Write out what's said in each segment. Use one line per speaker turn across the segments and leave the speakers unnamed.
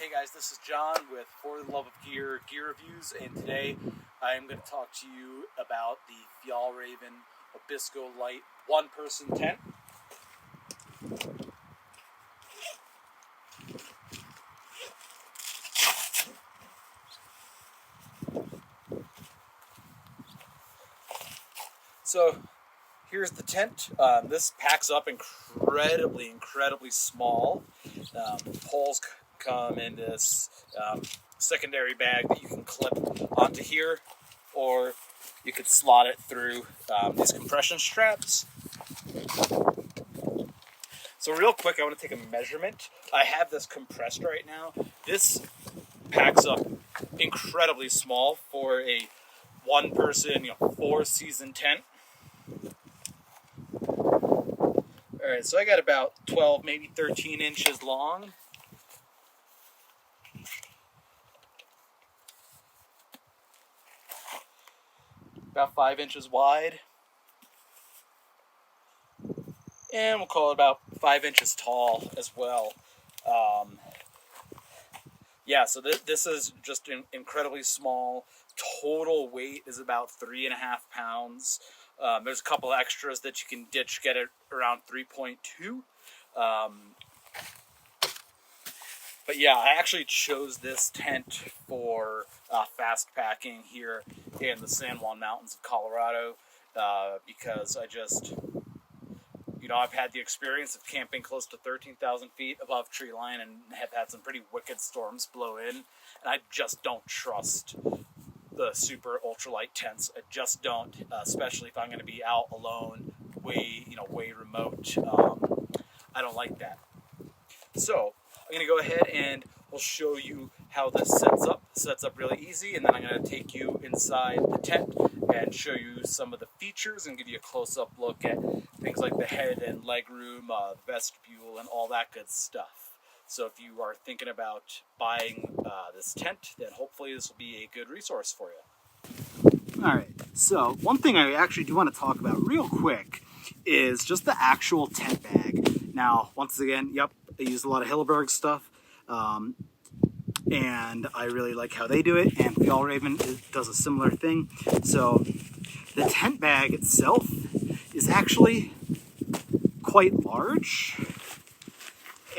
Hey guys, this is John with For the Love of Gear Reviews, and today I am going to talk to you about the Fjallraven Abisko Lite one-person tent. So here's the tent. This packs up incredibly small. Poles come in this secondary bag that you can clip onto here, or you could slot it through these compression straps. So real quick, I want to take a measurement. I have this compressed right now. This packs up incredibly small for a one-person, 4-season tent. Alright, so I got about 12, maybe 13 inches long. About 5 inches wide. And we'll call it about 5 inches tall as well. Yeah, so this is just incredibly small. Total weight is about 3.5 pounds. There's a couple extras that you can ditch, get it around 3.2. But yeah, I actually chose this tent for fast packing here in the San Juan Mountains of Colorado because I just, I've had the experience of camping close to 13,000 feet above tree line and have had some pretty wicked storms blow in, and I just don't trust the super ultralight tents. I just don't, especially if I'm going to be out alone, way remote. I don't like that. So I'm going to go ahead and we'll show you how this sets up. It sets up really easy, and then I'm going to take you inside the tent and show you some of the features and give you a close-up look at things like the head and leg room, the vestibule, and all that good stuff. So if you are thinking about buying this tent, then hopefully this will be a good resource for you.
All right, so one thing I actually do want to talk about real quick is just the actual tent bag. Now, once again, yep, I use a lot of Hilleberg stuff, and I really like how they do it, and Fjallraven does a similar thing. So the tent bag itself is actually quite large,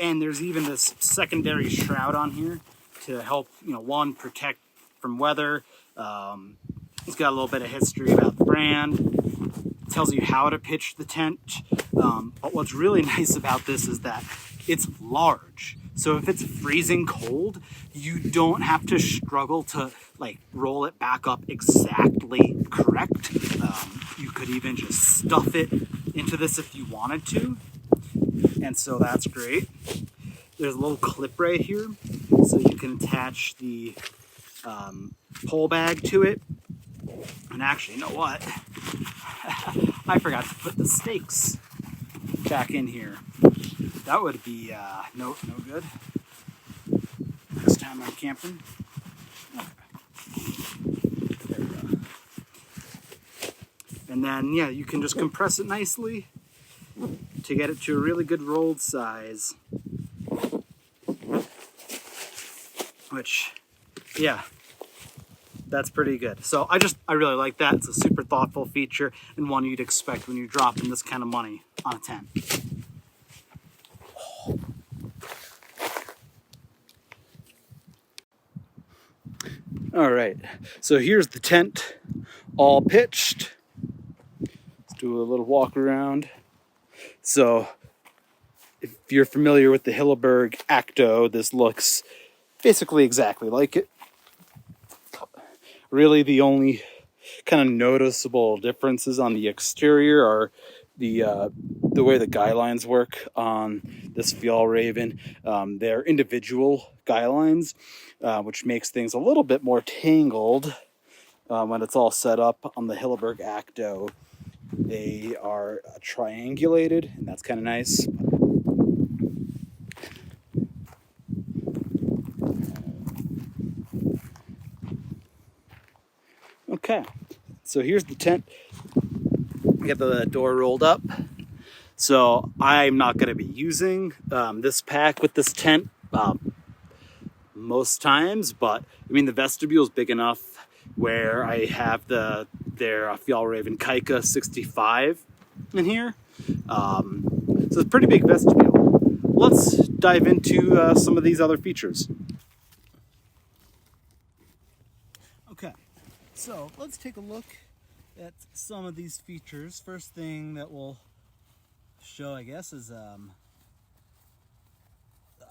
and there's even this secondary shroud on here to help, one, protect from weather. It's got a little bit of history about the brand. It tells you how to pitch the tent. But what's really nice about this is that it's large. So if it's freezing cold, you don't have to struggle to roll it back up exactly correct. You could even just stuff it into this if you wanted to. And so that's great. There's a little clip right here, so you can attach the pole bag to it. And actually, you know what? I forgot to put the stakes back in here. That would be no good. Next time I'm camping. Okay. There we go. And then, yeah, you can just compress it nicely to get it to a really good rolled size. Which, yeah, that's pretty good. So I really like that. It's a super thoughtful feature and one you'd expect when you're dropping this kind of money on a tent. All right, so here's the tent all pitched. Let's do a little walk around. So if you're familiar with the Hilleberg Acto, this looks basically exactly like it. Really, the only kind of noticeable differences on the exterior are the way the guy lines work on this Fjallraven. They're individual guy lines, which makes things a little bit more tangled when it's all set up. On the Hilleberg Acto, they are triangulated, and that's kind of nice. Okay, so here's the tent. I got the door rolled up. So I'm not going to be using this pack with this tent. most times, but I mean the vestibule is big enough where I have their Fjallraven Abisko 65 in here. So it's a pretty big vestibule. Let's dive into some of these other features. Okay, so let's take a look at some of these features. First thing that we'll show, I guess, is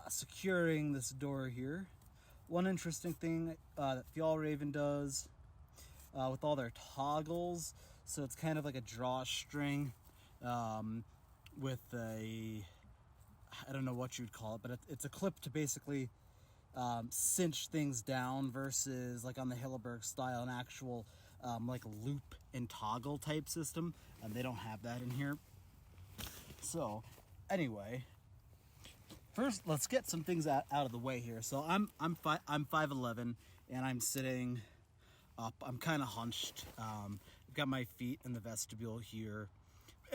securing this door here. One interesting thing that Fjallraven does with all their toggles, so it's kind of like a drawstring with a, I don't know what you'd call it, but it's a clip to basically cinch things down versus like on the Hilleberg style, an actual like loop and toggle type system. They don't have that in here. So anyway, first let's get some things out of the way here. So I'm 5'11" and I'm sitting up. I'm kind of hunched. I've got my feet in the vestibule here.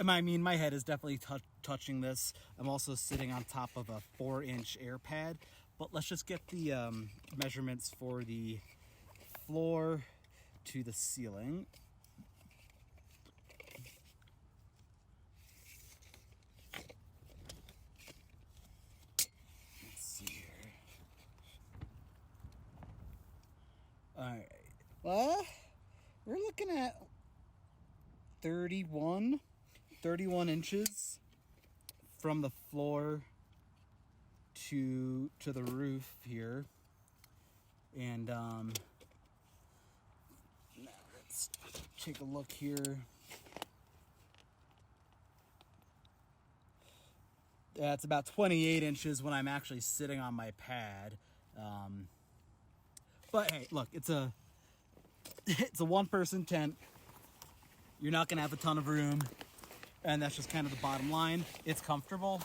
I mean, my head is definitely touching this. I'm also sitting on top of a 4-inch air pad. But let's just get the measurements for the floor to the ceiling. Let's see here. All right. Well, we're looking at 31 inches from the floor to the roof here. And now let's take a look here. It's about 28 inches when I'm actually sitting on my pad. But hey, look, it's a one-person tent. You're not gonna have a ton of room, and that's just kind of the bottom line. It's comfortable.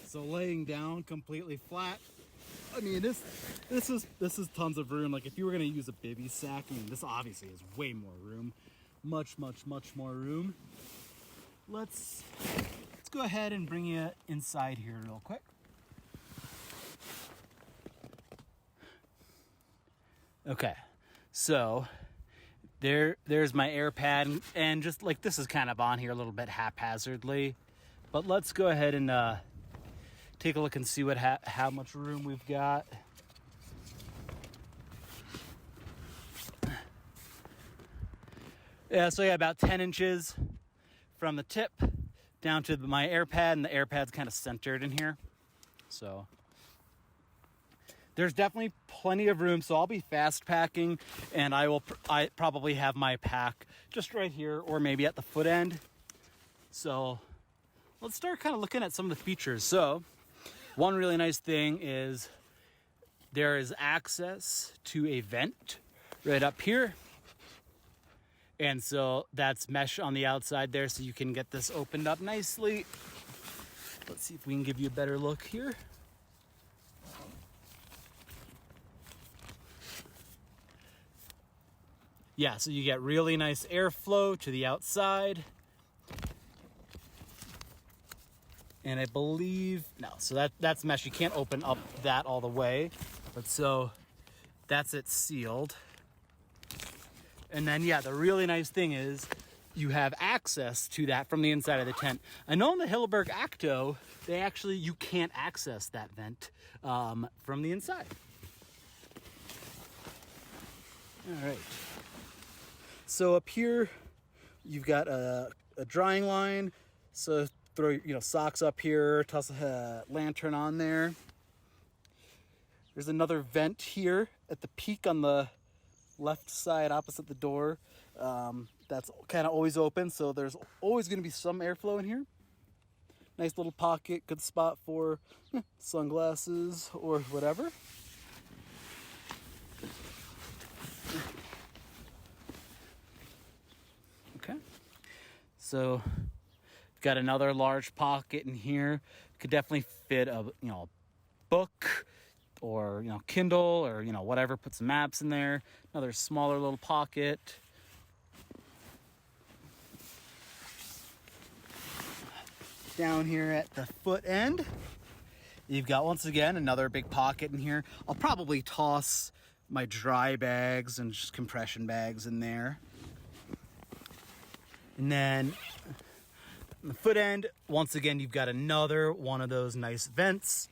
So laying down completely flat, I mean this is tons of room. Like if you were gonna use a bivy sack, I mean this obviously is way more room, much more room. Let's go ahead and bring you inside here real quick. Okay, so there's my air pad, and just like this is kind of on here a little bit haphazardly, but let's go ahead and take a look and see how much room we've got. Yeah, so yeah, about 10 inches from the tip down to my air pad, and the air pad's kind of centered in here. So there's definitely plenty of room, so I'll be fast packing, and I probably have my pack just right here or maybe at the foot end. So let's start kind of looking at some of the features. So one really nice thing is there is access to a vent right up here. And so that's mesh on the outside there, so you can get this opened up nicely. Let's see if we can give you a better look here. Yeah, so you get really nice airflow to the outside. And I believe, no, so that's mesh. You can't open up that all the way. But so that's it sealed. And then, yeah, the really nice thing is you have access to that from the inside of the tent. I know in the Hilleberg Acto, you can't access that vent from the inside. All right. So up here, you've got a drying line. So throw socks up here, toss a lantern on there. There's another vent here at the peak on the left side opposite the door. That's kind of always open, so there's always going to be some airflow in here. Nice little pocket, good spot for sunglasses or whatever. Okay, so got another large pocket in here. Could definitely fit a book or Kindle or whatever. Put some maps in there. Another smaller little pocket. Down here at the foot end, you've got, once again, another big pocket in here. I'll probably toss my dry bags and just compression bags in there. And then on the foot end, once again, you've got another one of those nice vents.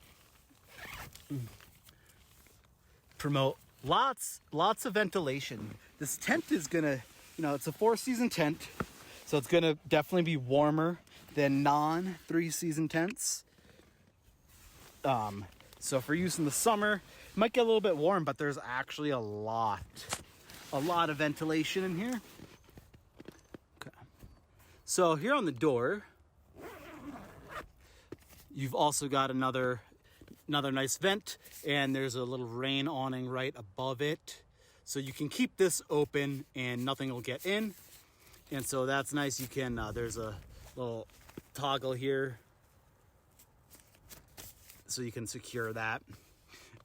Promote lots of ventilation. This tent is gonna, it's a 4-season tent, so it's gonna definitely be warmer than non-3-season tents. So for use in the summer, it might get a little bit warm, but there's actually a lot of ventilation in here. Okay. So here on the door, you've also got another nice vent, and there's a little rain awning right above it. So you can keep this open and nothing will get in. And so that's nice. You can, there's a little toggle here, so you can secure that.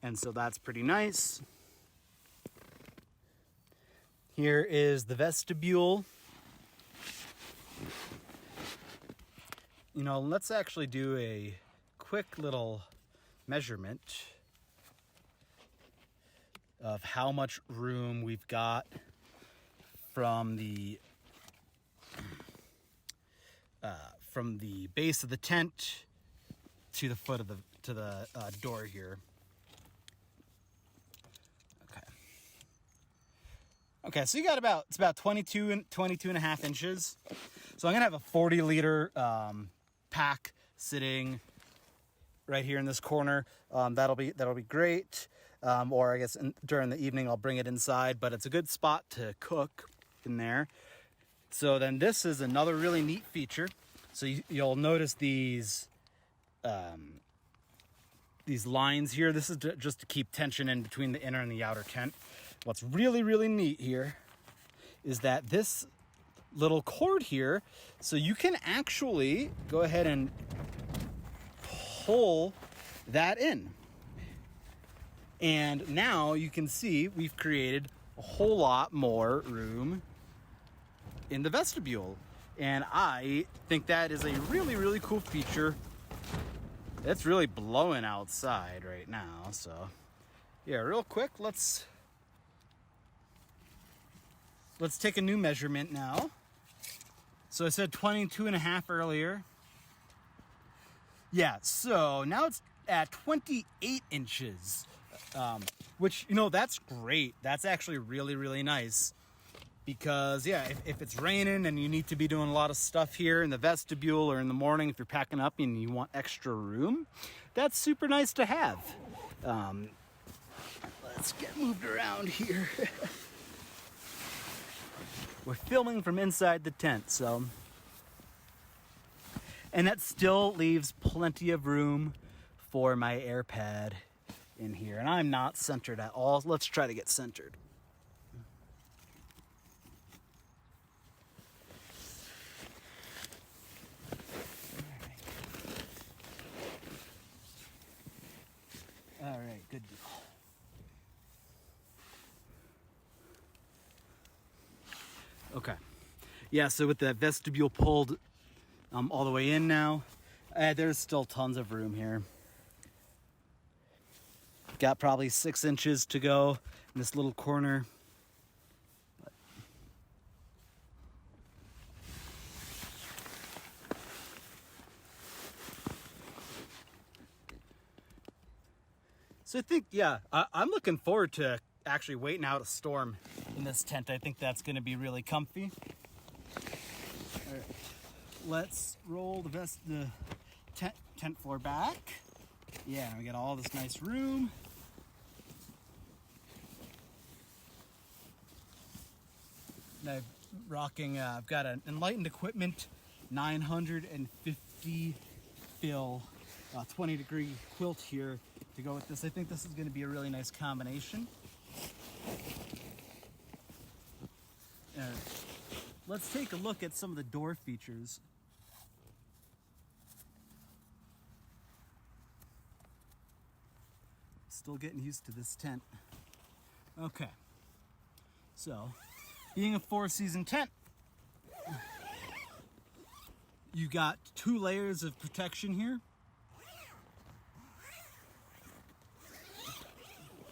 And so that's pretty nice. Here is the vestibule. Let's actually do a quick little measurement of how much room we've got from the base of the tent to the foot of the door here. Okay, so you got it's about 22 and a half inches. So I'm gonna have a 40-liter pack sitting right here in this corner. That'll be great. Or I guess during the evening I'll bring it inside, but it's a good spot to cook in there. So then this is another really neat feature. So you'll notice these lines here. This is just to keep tension in between the inner and the outer tent. What's really, really neat here is that this little cord here, so you can actually go ahead and pull that in. And now you can see we've created a whole lot more room in the vestibule. And I think that is a really, really cool feature. It's really blowing outside right now. So yeah, real quick, let's take a new measurement now. So I said 22 and a half earlier. Yeah, so now it's at 28 inches, which, that's great. That's actually really, really nice. Because, yeah, if it's raining and you need to be doing a lot of stuff here in the vestibule or in the morning, if you're packing up and you want extra room, that's super nice to have. Let's get moved around here. We're filming from inside the tent, so. And that still leaves plenty of room for my air pad in here. And I'm not centered at all. Let's try to get centered. All right, good deal. Okay. Yeah, so with the vestibule pulled all the way in now, there's still tons of room here. Got probably 6 inches to go in this little corner. So I think, yeah, I'm looking forward to actually waiting out a storm in this tent. I think that's going to be really comfy. All right, let's roll the tent floor back. Yeah, we got all this nice room. And I've got an Enlightened Equipment 950 fill 20-degree quilt here to go with this. I think this is going to be a really nice combination. Let's take a look at some of the door features. Still getting used to this tent. Okay. So, being a 4-season tent, You got 2 layers of protection here.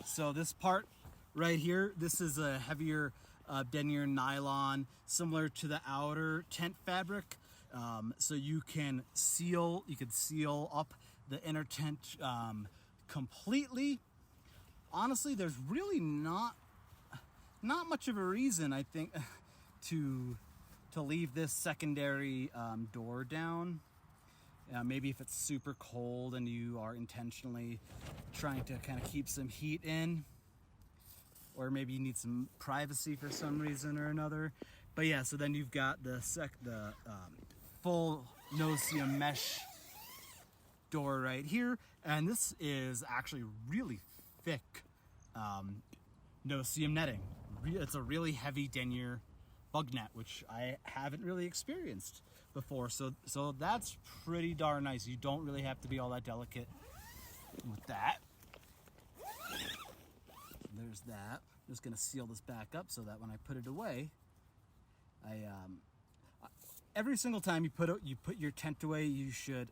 So this part right here, this is a heavier denier nylon, similar to the outer tent fabric. So you can seal up the inner tent completely. Honestly, there's really not much of a reason, I think, to leave this secondary door down. Maybe if it's super cold and you are intentionally trying to kind of keep some heat in, or maybe you need some privacy for some reason or another. But yeah, so then you've got the full no-seam mesh door right here, and this is actually really thick no-seam netting. It's a really heavy denier bug net, which I haven't really experienced before, so that's pretty darn nice. You don't really have to be all that delicate with that. There's that. I'm just gonna seal this back up so that when I put it away, every single time you put your tent away, you should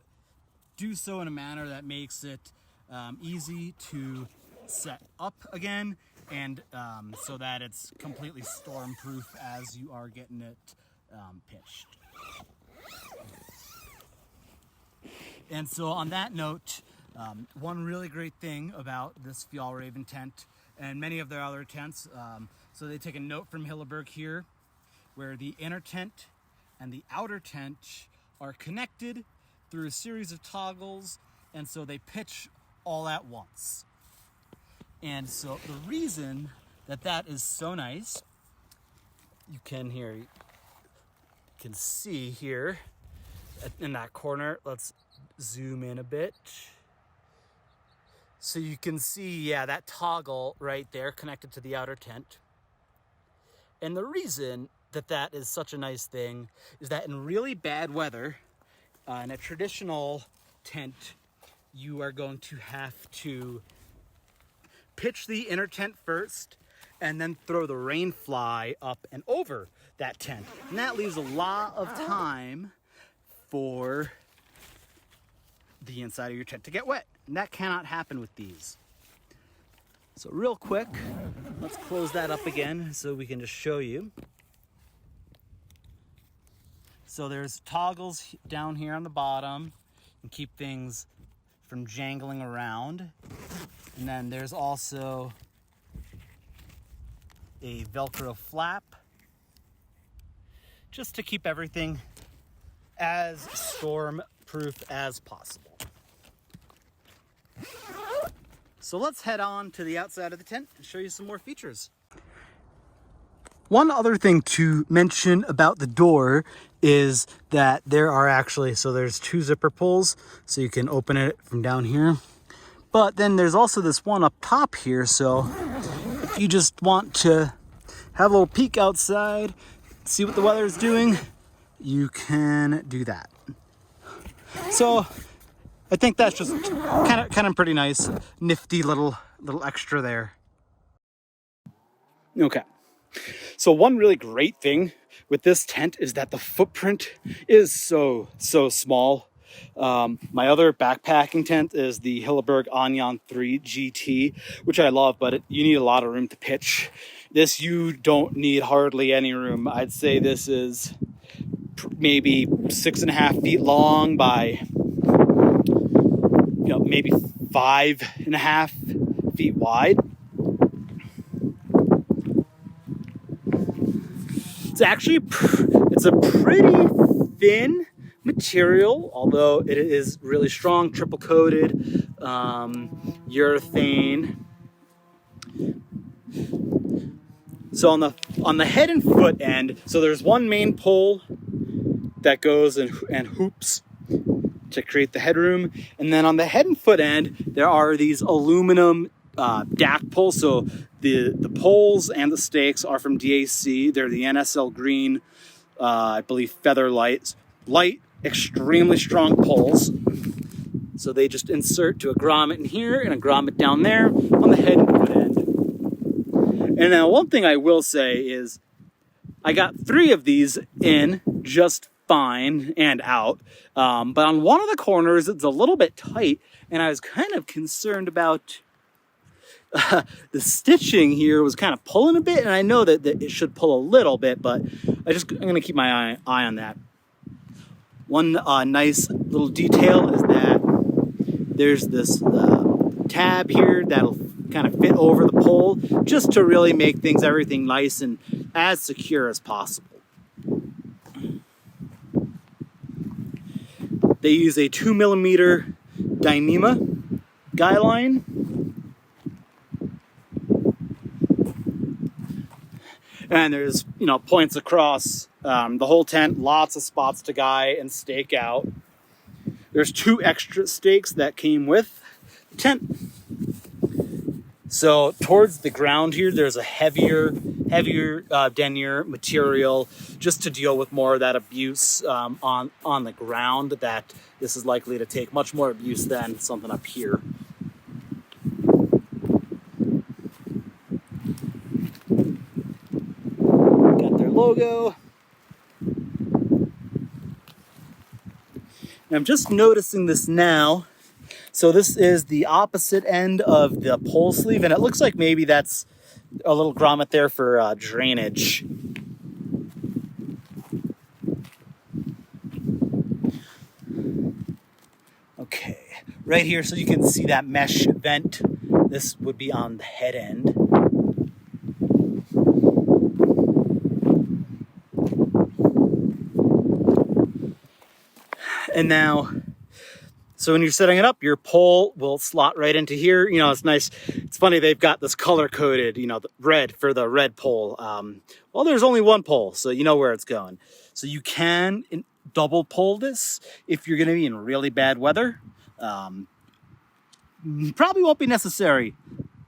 do so in a manner that makes it easy to set up again, and so that it's completely storm-proof as you are getting it pitched. And so on that note, one really great thing about this Fjallraven tent and many of their other tents, so they take a note from Hilleberg here, where the inner tent and the outer tent are connected through a series of toggles, and so they pitch all at once. And so the reason that is so nice, you can see here in that corner. Let's zoom in a bit. So you can see, yeah, that toggle right there connected to the outer tent. And the reason that is such a nice thing is that in really bad weather, in a traditional tent, you are going to have to pitch the inner tent first and then throw the rain fly up and over that tent. And that leaves a lot of time for the inside of your tent to get wet. And that cannot happen with these. So real quick, let's close that up again so we can just show you. So there's toggles down here on the bottom and keep things from jangling around. And then there's also a Velcro flap just to keep everything as storm-proof as possible. So let's head on to the outside of the tent and show you some more features. One other thing to mention about the door is that there are actually, so there's 2 zipper pulls, so you can open it from down here. But then there's also this one up top here, so if you just want to have a little peek outside, see what the weather is doing, you can do that. So I think that's just kind of pretty nice, nifty little extra there. Okay. So one really great thing with this tent is that the footprint is so small. My other backpacking tent is the Hilleberg Onion 3 GT, which I love, but you need a lot of room to pitch. This, you don't need hardly any room. I'd say this is maybe 6.5 feet long by, maybe 5.5 feet wide. It's a pretty thin material, although it is really strong, triple coated urethane. So on the head and foot end, so there's one main pole that goes and hoops to create the headroom, and then on the head and foot end there are these aluminum DAC poles. So the poles and the stakes are from DAC. They're the NSL green, I believe feather light, extremely strong poles. So they just insert to a grommet in here and a grommet down there on the head and foot end. And now one thing I will say is I got 3 of these in just fine and out. But on one of the corners, it's a little bit tight, and I was kind of concerned about the stitching here was kind of pulling a bit, and I know that it should pull a little bit, but I'm going to keep my eye on that. One nice little detail is that there's this tab here that'll kind of fit over the pole, just to really make everything nice and as secure as possible. They use a 2mm Dyneema guy line. And there's, points across the whole tent, lots of spots to guy and stake out. There's 2 extra stakes that came with the tent. So towards the ground here, there's a heavier denier material, just to deal with more of that abuse on the ground. That this is likely to take much more abuse than something up here. Logo. And I'm just noticing this now. So this is the opposite end of the pole sleeve, and it looks like maybe that's a little grommet there for drainage. Okay, right here, so you can see that mesh vent. This would be on the head end. And now, so when you're setting it up, your pole will slot right into here. It's nice. It's funny, they've got this color-coded, the red for the red pole. Well, there's only one pole, so you know where it's going. So you can double pole this if you're going to be in really bad weather. Probably won't be necessary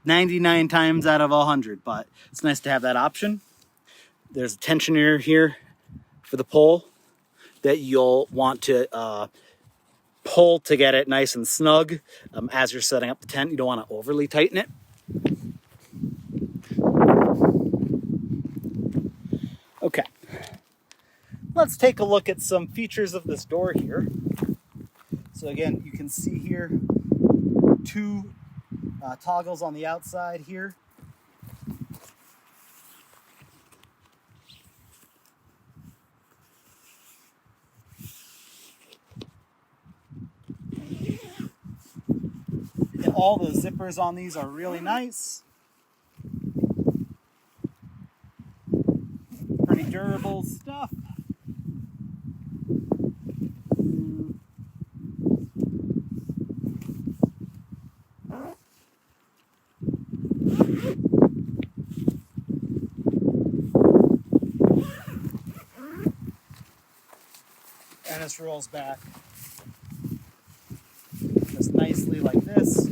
99 times out of 100, but it's nice to have that option. There's a tensioner here for the pole that you'll want to pull to get it nice and snug as you're setting up the tent. You don't want to overly tighten it. Okay, let's take a look at some features of this door here. So again, you can see here 2 toggles on the outside here. All the zippers on these are really nice. Pretty durable stuff. And this rolls back just nicely like this.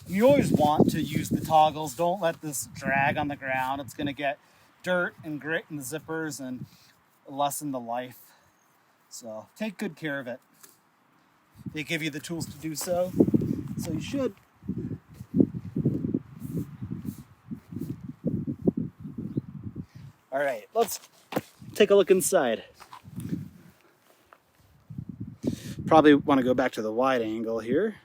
You always want to use the toggles. Don't let this drag on the ground. It's going to get dirt and grit in the zippers and lessen the life. So take good care of it. They give you the tools to do so, so you should. All right, let's take a look inside. Probably want to go back to the wide angle here.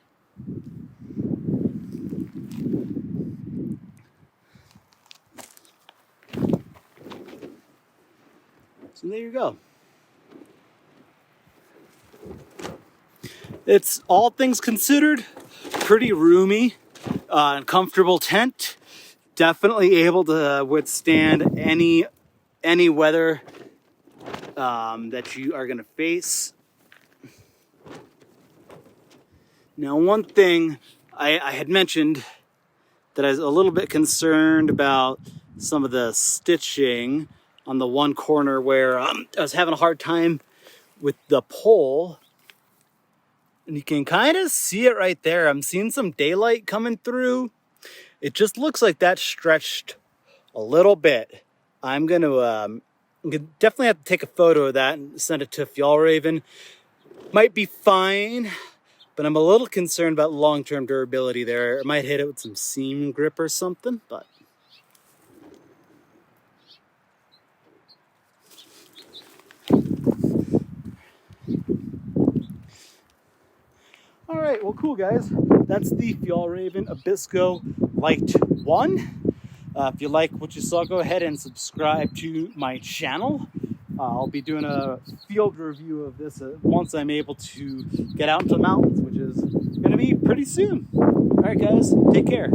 So there you go. It's, all things considered, pretty roomy and comfortable tent. Definitely able to withstand any weather that you are going to face. Now, one thing I had mentioned that I was a little bit concerned about some of the stitching on the one corner where I was having a hard time with the pole. And you can kind of see it right there. I'm seeing some daylight coming through. It just looks like that stretched a little bit. I'm gonna definitely have to take a photo of that and send it to Fjallraven. Might be fine, but I'm a little concerned about long-term durability there. I might hit it with some seam grip or something, but all right, well, cool, guys. That's the Fjallraven Abisko Lite 1. If you like what you saw, go ahead and subscribe to my channel. I'll be doing a field review of this once I'm able to get out into the mountains, which is going to be pretty soon. All right, guys, take care.